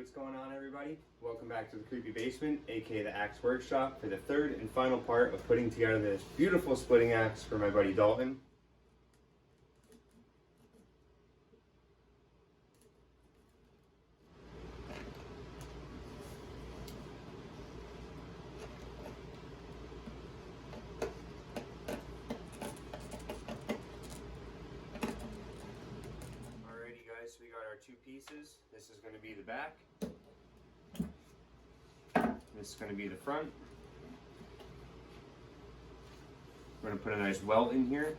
what's going on, everybody? Welcome back to the Creepy Basement, aka the Axe Workshop, for the third and final part of putting together this beautiful splitting axe for my buddy Dalton. Alrighty guys, so we got our two pieces. This is going to be the back. This is going to be the front. We're going to put a nice welt in here.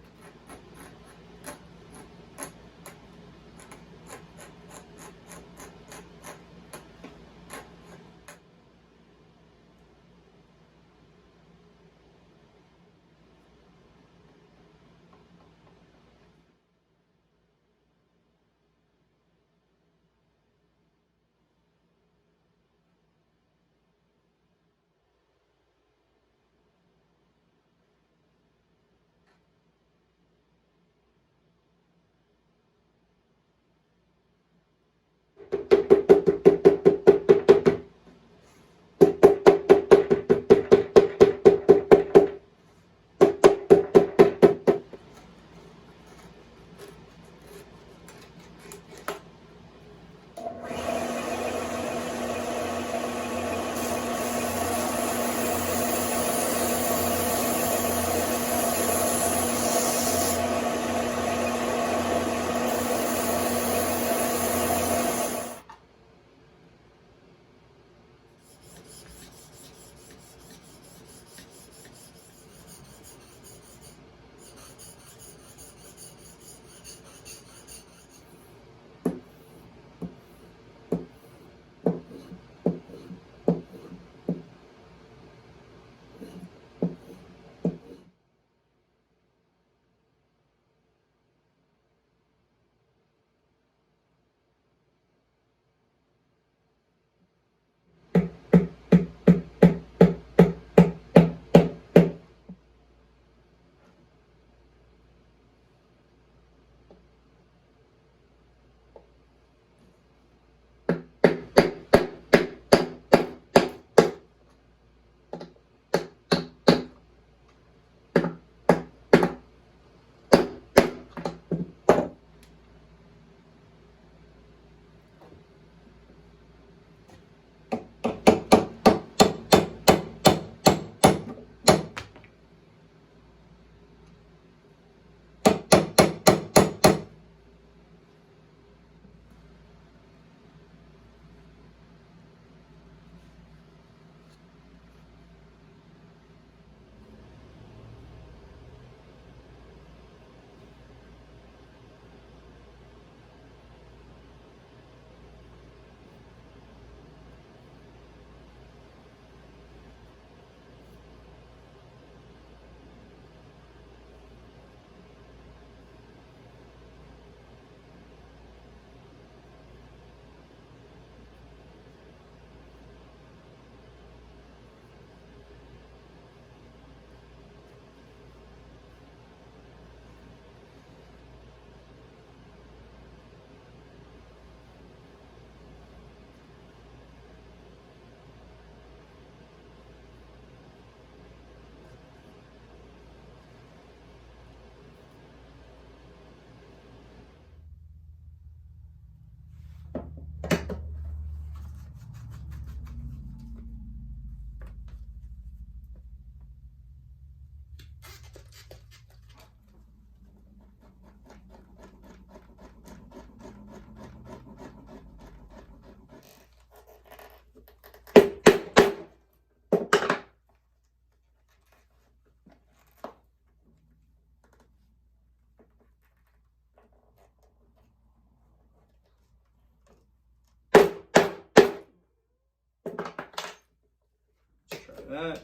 That.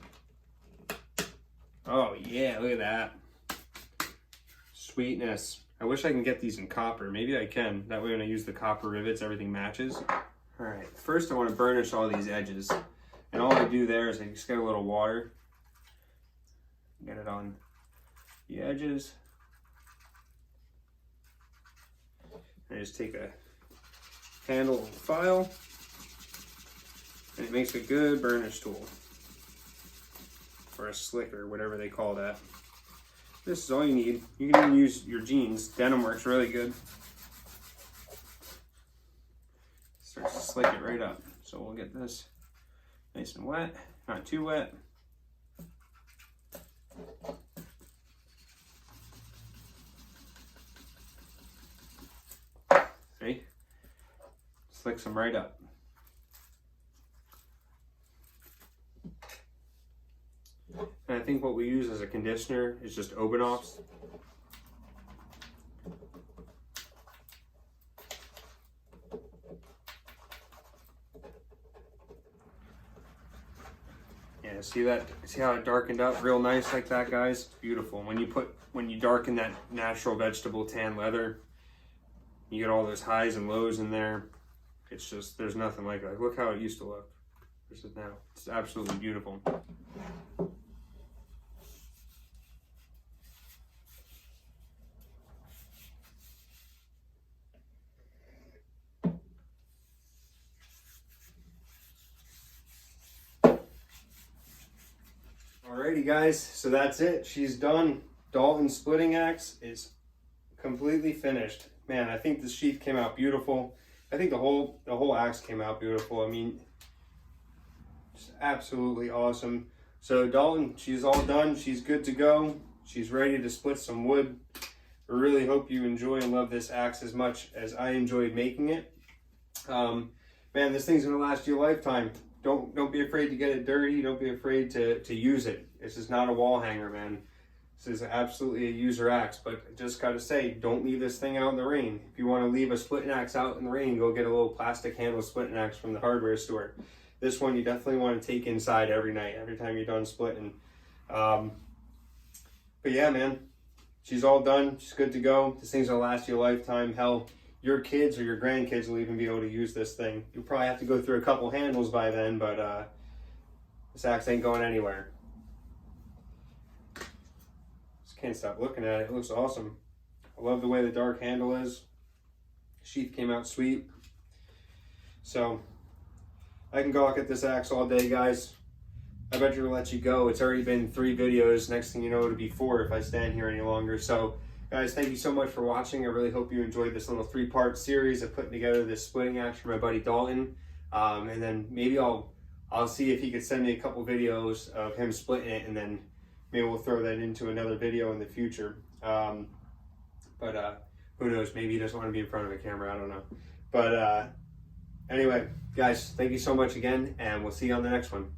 Oh yeah, look at that. Sweetness. I wish I can get these in copper. Maybe I can. That way when I use the copper rivets, everything matches. Alright, first I want to burnish all these edges. And all I do there is I just get a little water. Get it on the edges. I just take a handle and file. And it makes a good burnish tool. Or a slicker, whatever they call that. This is all you need. You can even use your jeans. Denim works really good. Starts to slick it right up. So we'll get this nice and wet, not too wet. See? Slicks them right up. And I think what we use as a conditioner is just Obenauf's. Yeah, see that? See how it darkened up real nice like that, guys? Beautiful. When you darken that natural vegetable tan leather, you get all those highs and lows in there. It's just, there's nothing like that. Look how it used to look versus now. It's absolutely beautiful. Alrighty guys, so that's it. She's done. Dalton's splitting axe is completely finished. Man, I think the sheath came out beautiful. I think the whole axe came out beautiful. I mean, just absolutely awesome. So Dalton, she's all done. She's good to go. She's ready to split some wood. I really hope you enjoy and love this axe as much as I enjoyed making it. Man, this thing's gonna last you a lifetime. Don't be afraid to get it dirty. Don't be afraid to use it. This is not a wall hanger, man. This is absolutely a user axe, but just gotta say, don't leave this thing out in the rain. If you wanna leave a splitting axe out in the rain, go get a little plastic handle splitting axe from the hardware store. This one you definitely wanna take inside every night, every time you're done splitting. But yeah, man, she's all done. She's good to go. This thing's gonna last you a lifetime. Hell, your kids or your grandkids will even be able to use this thing. You'll probably have to go through a couple handles by then, but this axe ain't going anywhere. Just can't stop looking at it. It looks awesome. I love the way the dark handle is. Sheath came out sweet. So I can gawk at this axe all day, guys. I bet you will let you go. It's already been 3 videos. Next thing you know, it'll be 4 if I stand here any longer. So guys, thank you so much for watching. I really hope you enjoyed this little 3-part series of putting together this splitting axe for my buddy Dalton. And then maybe I'll see if he could send me a couple videos of him splitting it, and then maybe we'll throw that into another video in the future. But who knows? Maybe he doesn't want to be in front of a camera. I don't know. But anyway, guys, thank you so much again, and we'll see you on the next one.